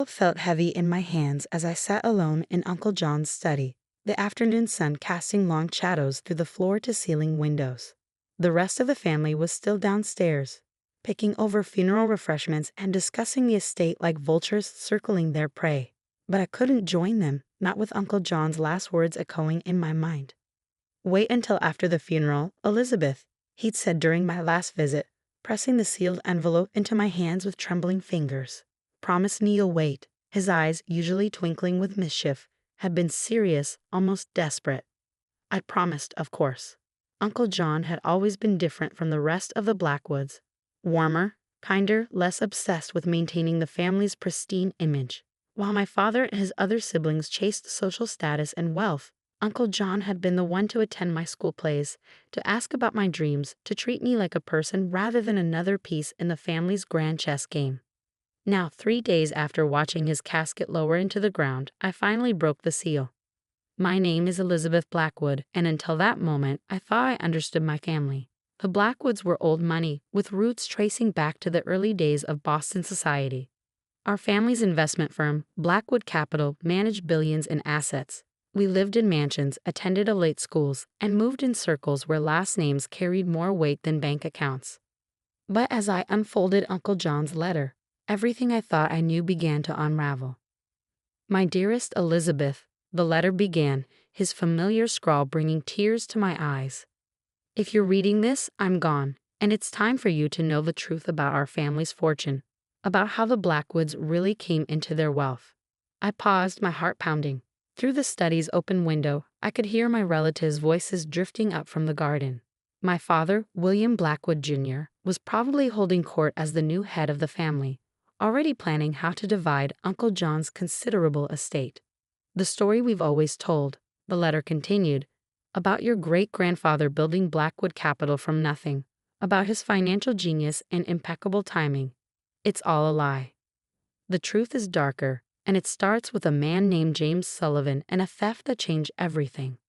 Felt heavy in my hands as I sat alone in Uncle John's study, the afternoon sun casting long shadows through the floor-to-ceiling windows. The rest of the family was still downstairs, picking over funeral refreshments and discussing the estate like vultures circling their prey. But I couldn't join them, not with Uncle John's last words echoing in my mind. "Wait until after the funeral, Elizabeth," he'd said during my last visit, pressing the sealed envelope into my hands with trembling fingers. "Promise me you'll wait." His eyes, usually twinkling with mischief, had been serious, almost desperate. I promised, of course. Uncle John had always been different from the rest of the Blackwoods. Warmer, kinder, less obsessed with maintaining the family's pristine image. While my father and his other siblings chased social status and wealth, Uncle John had been the one to attend my school plays, to ask about my dreams, to treat me like a person rather than another piece in the family's grand chess game. Now, 3 days after watching his casket lower into the ground, I finally broke the seal. My name is Elizabeth Blackwood, and until that moment, I thought I understood my family. The Blackwoods were old money, with roots tracing back to the early days of Boston society. Our family's investment firm, Blackwood Capital, managed billions in assets. We lived in mansions, attended elite schools, and moved in circles where last names carried more weight than bank accounts. But as I unfolded Uncle John's letter, everything I thought I knew began to unravel. "My dearest Elizabeth," the letter began, his familiar scrawl bringing tears to my eyes. "If you're reading this, I'm gone, and it's time for you to know the truth about our family's fortune, about how the Blackwoods really came into their wealth." I paused, my heart pounding. Through the study's open window, I could hear my relatives' voices drifting up from the garden. My father, William Blackwood Jr., was probably holding court as the new head of the family, already planning how to divide Uncle John's considerable estate. "The story we've always told," the letter continued, "about your great-grandfather building Blackwood Capital from nothing, about his financial genius and impeccable timing. It's all a lie. The truth is darker, and it starts with a man named James Sullivan and a theft that changed everything."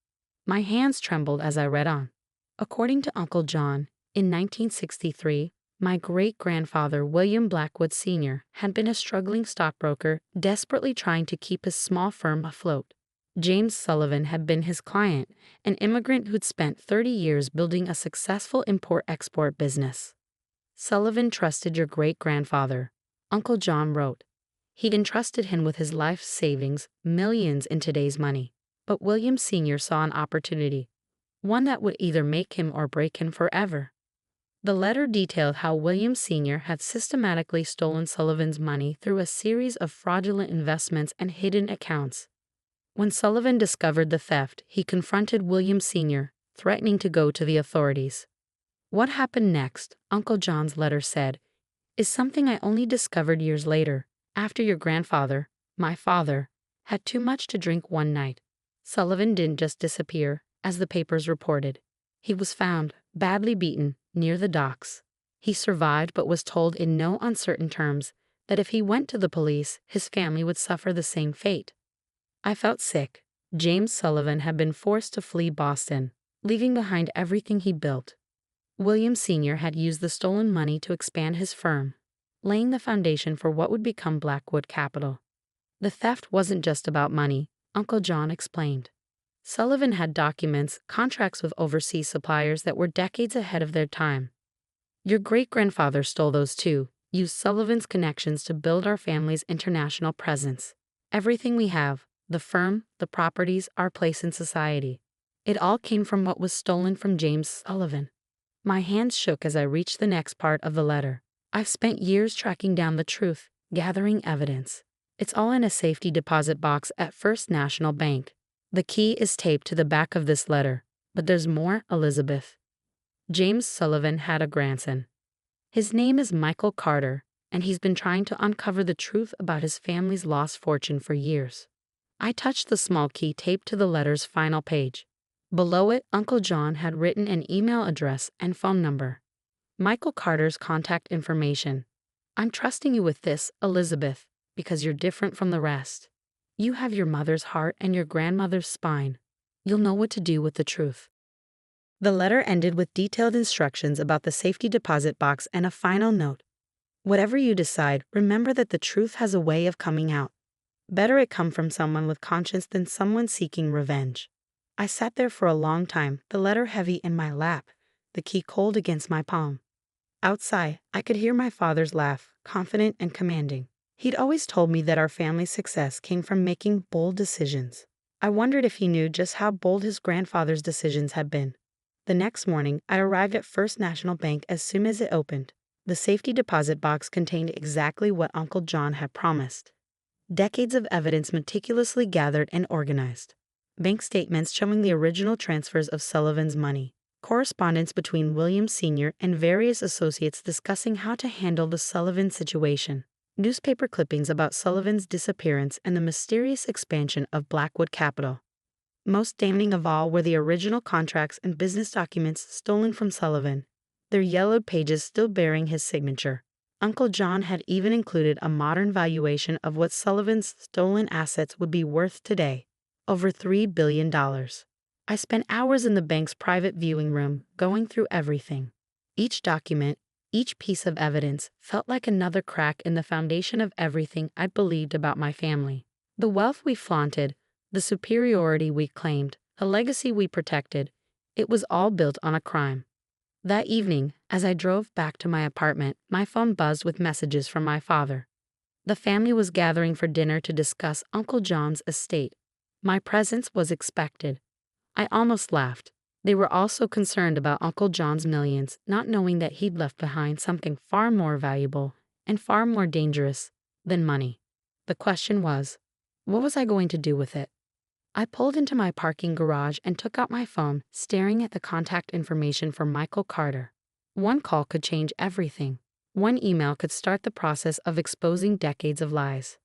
My hands trembled as I read on. According to Uncle John, in 1963, my great-grandfather William Blackwood Sr. had been a struggling stockbroker, desperately trying to keep his small firm afloat. James Sullivan had been his client, an immigrant who'd spent 30 years building a successful import-export business. "Sullivan trusted your great-grandfather," Uncle John wrote. "He'd entrusted him with his life savings, millions in today's money. But William Sr. saw an opportunity, one that would either make him or break him forever." The letter detailed how William Sr. had systematically stolen Sullivan's money through a series of fraudulent investments and hidden accounts. When Sullivan discovered the theft, he confronted William Sr., threatening to go to the authorities. "What happened next," Uncle John's letter said, "is something I only discovered years later, after your grandfather, my father, had too much to drink one night. Sullivan didn't just disappear, as the papers reported. He was found, badly beaten, near the docks. He survived but was told in no uncertain terms that if he went to the police, his family would suffer the same fate." I felt sick. James Sullivan had been forced to flee Boston, leaving behind everything he built. William Sr. had used the stolen money to expand his firm, laying the foundation for what would become Blackwood Capital. The theft wasn't just about money, Uncle John explained. Sullivan had documents, contracts with overseas suppliers that were decades ahead of their time. Your great-grandfather stole those too, used Sullivan's connections to build our family's international presence. Everything we have, the firm, the properties, our place in society. It all came from what was stolen from James Sullivan. My hands shook as I reached the next part of the letter. "I've spent years tracking down the truth, gathering evidence. It's all in a safety deposit box at First National Bank. The key is taped to the back of this letter. But there's more, Elizabeth. James Sullivan had a grandson. His name is Michael Carter, and he's been trying to uncover the truth about his family's lost fortune for years." I touched the small key taped to the letter's final page. Below it, Uncle John had written an email address and phone number. "Michael Carter's contact information. I'm trusting you with this, Elizabeth, because you're different from the rest. You have your mother's heart and your grandmother's spine. You'll know what to do with the truth." The letter ended with detailed instructions about the safety deposit box and a final note. Whatever you decide, remember that the truth has a way of coming out. Better it come from someone with conscience than someone seeking revenge. I sat there for a long time, the letter heavy in my lap, the key cold against my palm. Outside, I could hear my father's laugh, confident and commanding. He'd always told me that our family's success came from making bold decisions. I wondered if he knew just how bold his grandfather's decisions had been. The next morning, I arrived at First National Bank as soon as it opened. The safety deposit box contained exactly what Uncle John had promised. Decades of evidence meticulously gathered and organized. Bank statements showing the original transfers of Sullivan's money. Correspondence between William Sr. and various associates discussing how to handle the Sullivan situation. Newspaper clippings about Sullivan's disappearance and the mysterious expansion of Blackwood Capital. Most damning of all were the original contracts and business documents stolen from Sullivan, their yellowed pages still bearing his signature. Uncle John had even included a modern valuation of what Sullivan's stolen assets would be worth today, over $3 billion. I spent hours in the bank's private viewing room, going through everything. Each document, each piece of evidence, felt like another crack in the foundation of everything I'd believed about my family. The wealth we flaunted, the superiority we claimed, the legacy we protected, it was all built on a crime. That evening, as I drove back to my apartment, my phone buzzed with messages from my father. The family was gathering for dinner to discuss Uncle John's estate. My presence was expected. I almost laughed. They were also concerned about Uncle John's millions, not knowing that he'd left behind something far more valuable and far more dangerous than money. The question was, what was I going to do with it? I pulled into my parking garage and took out my phone, staring at the contact information for Michael Carter. One call could change everything. One email could start the process of exposing decades of lies.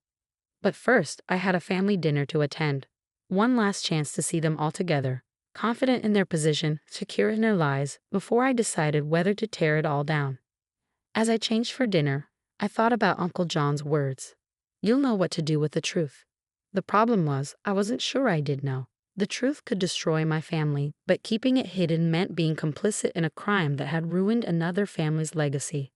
But first, I had a family dinner to attend. One last chance to see them all together, confident in their position, secure in their lies, before I decided whether to tear it all down. As I changed for dinner, I thought about Uncle John's words. You'll know what to do with the truth. The problem was, I wasn't sure I did know. The truth could destroy my family, but keeping it hidden meant being complicit in a crime that had ruined another family's legacy.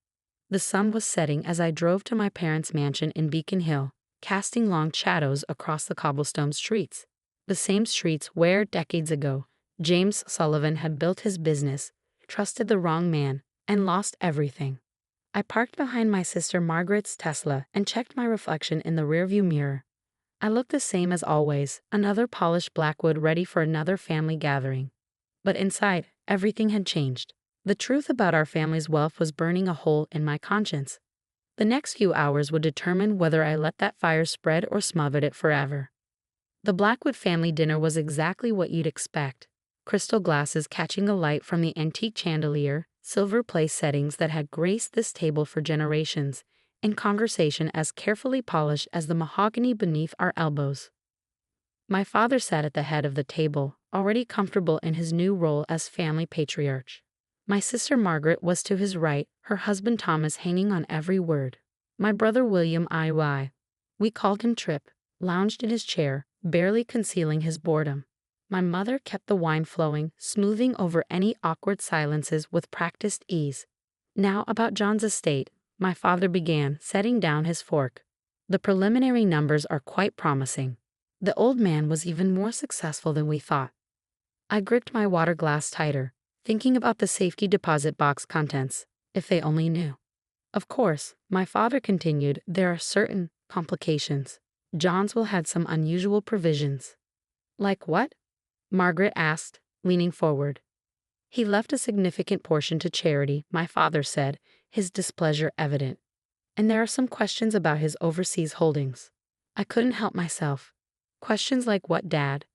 The sun was setting as I drove to my parents' mansion in Beacon Hill, casting long shadows across the cobblestone streets. The same streets where, decades ago, James Sullivan had built his business, trusted the wrong man, and lost everything. I parked behind my sister Margaret's Tesla and checked my reflection in the rearview mirror. I looked the same as always, another polished Blackwood ready for another family gathering. But inside, everything had changed. The truth about our family's wealth was burning a hole in my conscience. The next few hours would determine whether I let that fire spread or smothered it forever. The Blackwood family dinner was exactly what you'd expect. Crystal glasses catching the light from the antique chandelier, silver place settings that had graced this table for generations, and conversation as carefully polished as the mahogany beneath our elbows. My father sat at the head of the table, already comfortable in his new role as family patriarch. My sister Margaret was to his right, her husband Thomas hanging on every word. My brother William I.Y. we called him Trip, lounged in his chair, barely concealing his boredom. My mother kept the wine flowing, smoothing over any awkward silences with practiced ease. Now about John's estate, my father began, setting down his fork. The preliminary numbers are quite promising. The old man was even more successful than we thought. I gripped my water glass tighter, thinking about the safety deposit box contents, if they only knew. Of course, my father continued, there are certain complications. John's will have some unusual provisions. Like what? Margaret asked, leaning forward. He left a significant portion to charity, my father said, his displeasure evident. And there are some questions about his overseas holdings. I couldn't help myself. Questions like what, Dad?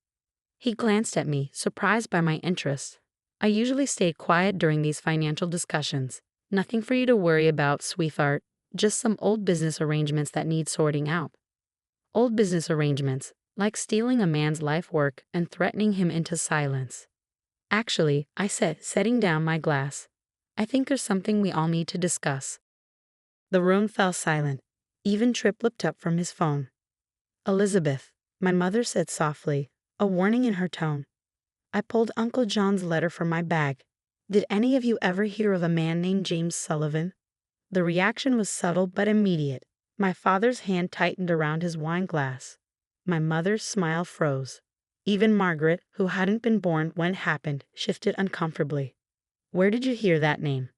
He glanced at me, surprised by my interest. I usually stayed quiet during these financial discussions. Nothing for you to worry about, sweetheart. Just some old business arrangements that need sorting out. Old business arrangements, like stealing a man's life work and threatening him into silence. Actually, I said, setting down my glass, I think there's something we all need to discuss. The room fell silent. Even Trip looked up from his phone. Elizabeth, my mother said softly, a warning in her tone. I pulled Uncle John's letter from my bag. Did any of you ever hear of a man named James Sullivan? The reaction was subtle but immediate. My father's hand tightened around his wine glass. My mother's smile froze. Even Margaret, who hadn't been born when it happened, shifted uncomfortably. "Where did you hear that name?"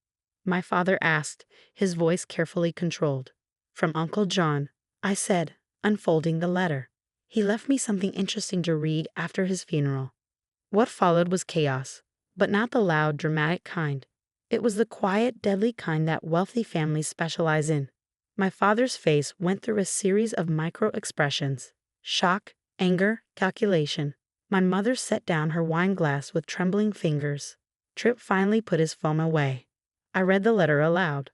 my father asked, his voice carefully controlled. "From Uncle John," I said, unfolding the letter. "He left me something interesting to read after his funeral." What followed was chaos, but not the loud, dramatic kind. It was the quiet, deadly kind that wealthy families specialize in. My father's face went through a series of micro-expressions: shock, anger, calculation. My mother set down her wine glass with trembling fingers. Tripp finally put his phone away. I read the letter aloud.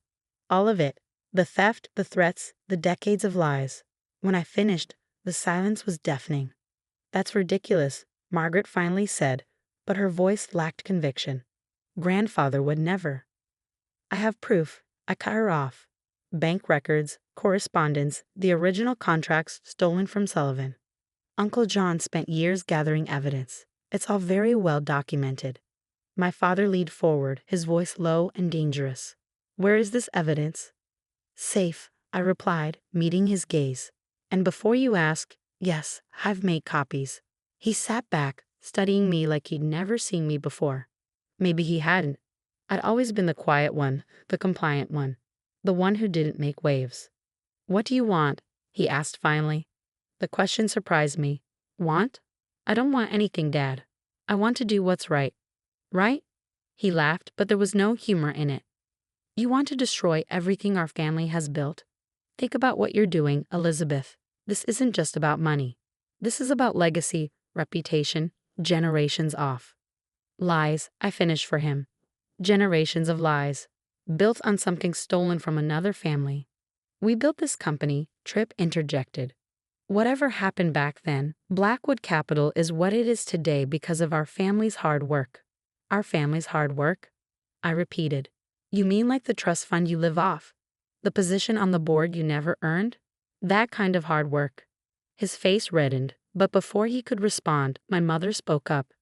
All of it. The theft, the threats, the decades of lies. When I finished, the silence was deafening. "That's ridiculous," Margaret finally said, but her voice lacked conviction. "Grandfather would never." "I have proof." I cut her off. "Bank records, correspondence, the original contracts stolen from Sullivan. Uncle John spent years gathering evidence. It's all very well documented." My father leaned forward, his voice low and dangerous. "Where is this evidence?" "Safe," I replied, meeting his gaze. "And before you ask, yes, I've made copies." He sat back, studying me like he'd never seen me before. Maybe he hadn't. I'd always been the quiet one, the compliant one, the one who didn't make waves. "What do you want?" he asked finally. The question surprised me. "Want? I don't want anything, Dad. I want to do what's right." "Right?" He laughed, but there was no humor in it. "You want to destroy everything our family has built? Think about what you're doing, Elizabeth. This isn't just about money. This is about legacy, reputation, generations off." "Lies," I finished for him. "Generations of lies, built on something stolen from another family." "We built this company," Tripp interjected. "Whatever happened back then, Blackwood Capital is what it is today because of our family's hard work." "Our family's hard work?" I repeated. "You mean like the trust fund you live off? The position on the board you never earned? That kind of hard work?" His face reddened, but before he could respond, my mother spoke up.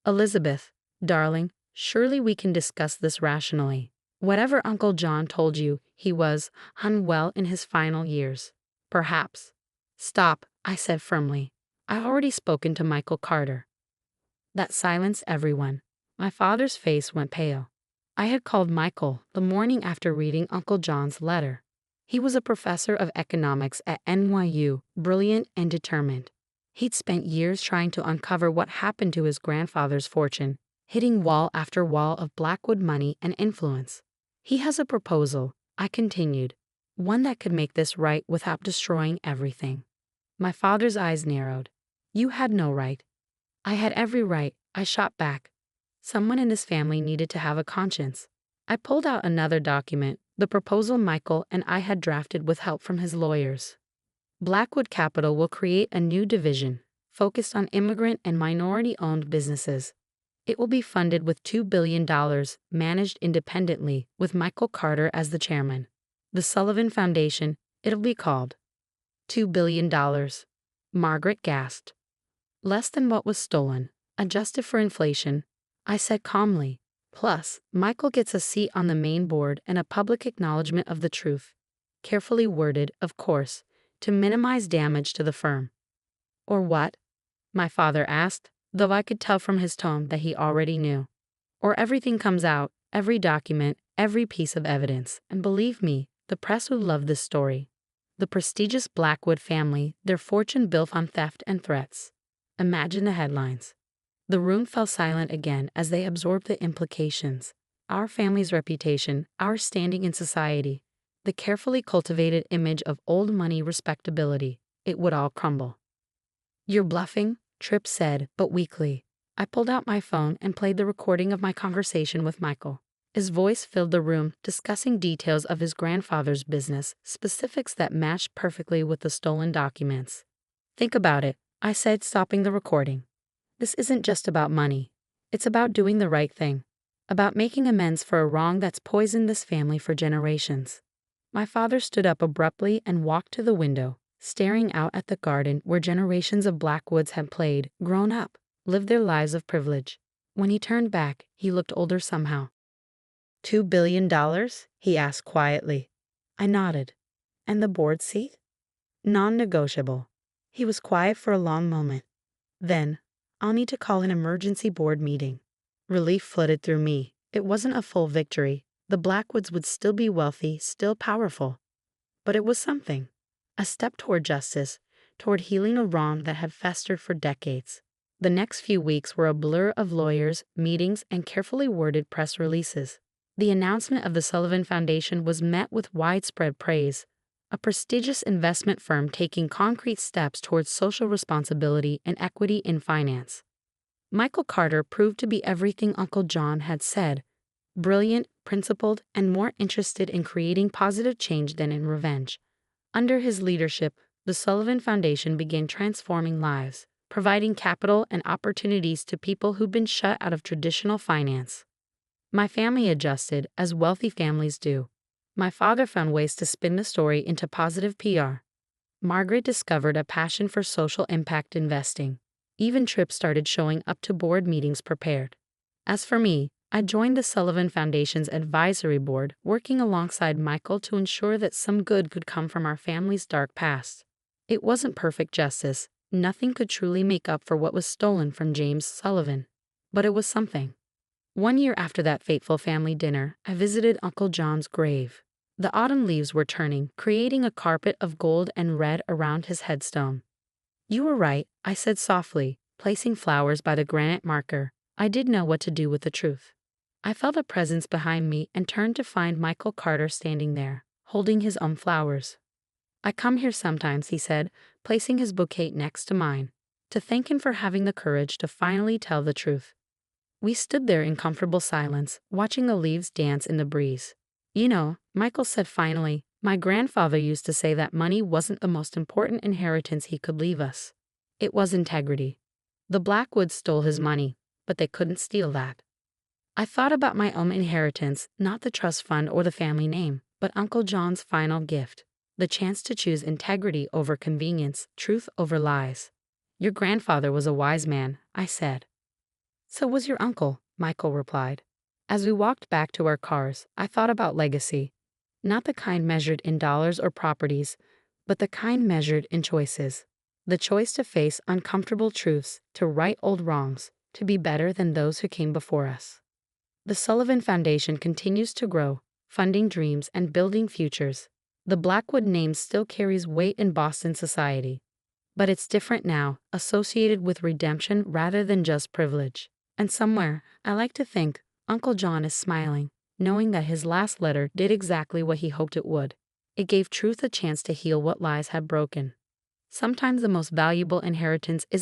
"Elizabeth, darling, surely we can discuss this rationally. Whatever Uncle John told you, he was unwell in his final years. Perhaps." "Stop," I said firmly. "I've already spoken to Michael Carter." That silenced everyone. My father's face went pale. I had called Michael the morning after reading Uncle John's letter. He was a professor of economics at NYU, brilliant and determined. He'd spent years trying to uncover what happened to his grandfather's fortune, hitting wall after wall of Blackwood money and influence. "He has a proposal," I continued, "one that could make this right without destroying everything." My father's eyes narrowed. "You had no right." "I had every right," I shot back. Someone in his family needed to have a conscience. I pulled out another document, the proposal Michael and I had drafted with help from his lawyers. "Blackwood Capital will create a new division, focused on immigrant and minority-owned businesses. It will be funded with $2 billion, managed independently, with Michael Carter as the chairman. The Sullivan Foundation, it'll be called." $2 billion. Margaret gasped. "Less than what was stolen, adjusted for inflation," I said calmly. "Plus, Michael gets a seat on the main board and a public acknowledgement of the truth. Carefully worded, of course, to minimize damage to the firm." "Or what?" my father asked, though I could tell from his tone that he already knew. "Or everything comes out, every document, every piece of evidence, and believe me, the press would love this story. The prestigious Blackwood family, their fortune built on theft and threats. Imagine the headlines." The room fell silent again as they absorbed the implications. Our family's reputation, our standing in society, the carefully cultivated image of old money respectability, it would all crumble. "You're bluffing," Tripp said, but weakly. I pulled out my phone and played the recording of my conversation with Michael. His voice filled the room, discussing details of his grandfather's business, specifics that matched perfectly with the stolen documents. "Think about it," I said, stopping the recording. "This isn't just about money. It's about doing the right thing. About making amends for a wrong that's poisoned this family for generations." My father stood up abruptly and walked to the window, staring out at the garden where generations of Blackwoods had played, grown up, lived their lives of privilege. When he turned back, he looked older somehow. $2 billion? He asked quietly. I nodded. And the board seat? Non-negotiable. He was quiet for a long moment. Then, I'll need to call an emergency board meeting. Relief flooded through me. It wasn't a full victory. The Blackwoods would still be wealthy, still powerful. But it was something. A step toward justice, toward healing a wrong that had festered for decades. The next few weeks were a blur of lawyers, meetings, and carefully worded press releases. The announcement of the Sullivan Foundation was met with widespread praise, a prestigious investment firm taking concrete steps towards social responsibility and equity in finance. Michael Carter proved to be everything Uncle John had said: brilliant, principled, and more interested in creating positive change than in revenge. Under his leadership, the Sullivan Foundation began transforming lives, providing capital and opportunities to people who'd been shut out of traditional finance. My family adjusted, as wealthy families do. My father found ways to spin the story into positive PR. Margaret discovered a passion for social impact investing. Even trips started showing up to board meetings prepared. As for me, I joined the Sullivan Foundation's advisory board, working alongside Michael to ensure that some good could come from our family's dark past. It wasn't perfect justice. Nothing could truly make up for what was stolen from James Sullivan. But it was something. One year after that fateful family dinner, I visited Uncle John's grave. The autumn leaves were turning, creating a carpet of gold and red around his headstone. "You were right," I said softly, placing flowers by the granite marker. I didn't know what to do with the truth. I felt a presence behind me and turned to find Michael Carter standing there, holding his own flowers. "I come here sometimes," he said, placing his bouquet next to mine, "to thank him for having the courage to finally tell the truth." We stood there in comfortable silence, watching the leaves dance in the breeze. "You know," Michael said finally, "my grandfather used to say that money wasn't the most important inheritance he could leave us. It was integrity. The Blackwoods stole his money, but they couldn't steal that." I thought about my own inheritance, not the trust fund or the family name, but Uncle John's final gift, the chance to choose integrity over convenience, truth over lies. "Your grandfather was a wise man," I said. "So was your uncle," Michael replied. As we walked back to our cars, I thought about legacy. Not the kind measured in dollars or properties, but the kind measured in choices. The choice to face uncomfortable truths, to right old wrongs, to be better than those who came before us. The Sullivan Foundation continues to grow, funding dreams and building futures. The Blackwood name still carries weight in Boston society. But it's different now, associated with redemption rather than just privilege. And somewhere, I like to think, Uncle John is smiling, knowing that his last letter did exactly what he hoped it would. It gave truth a chance to heal what lies had broken. Sometimes the most valuable inheritance is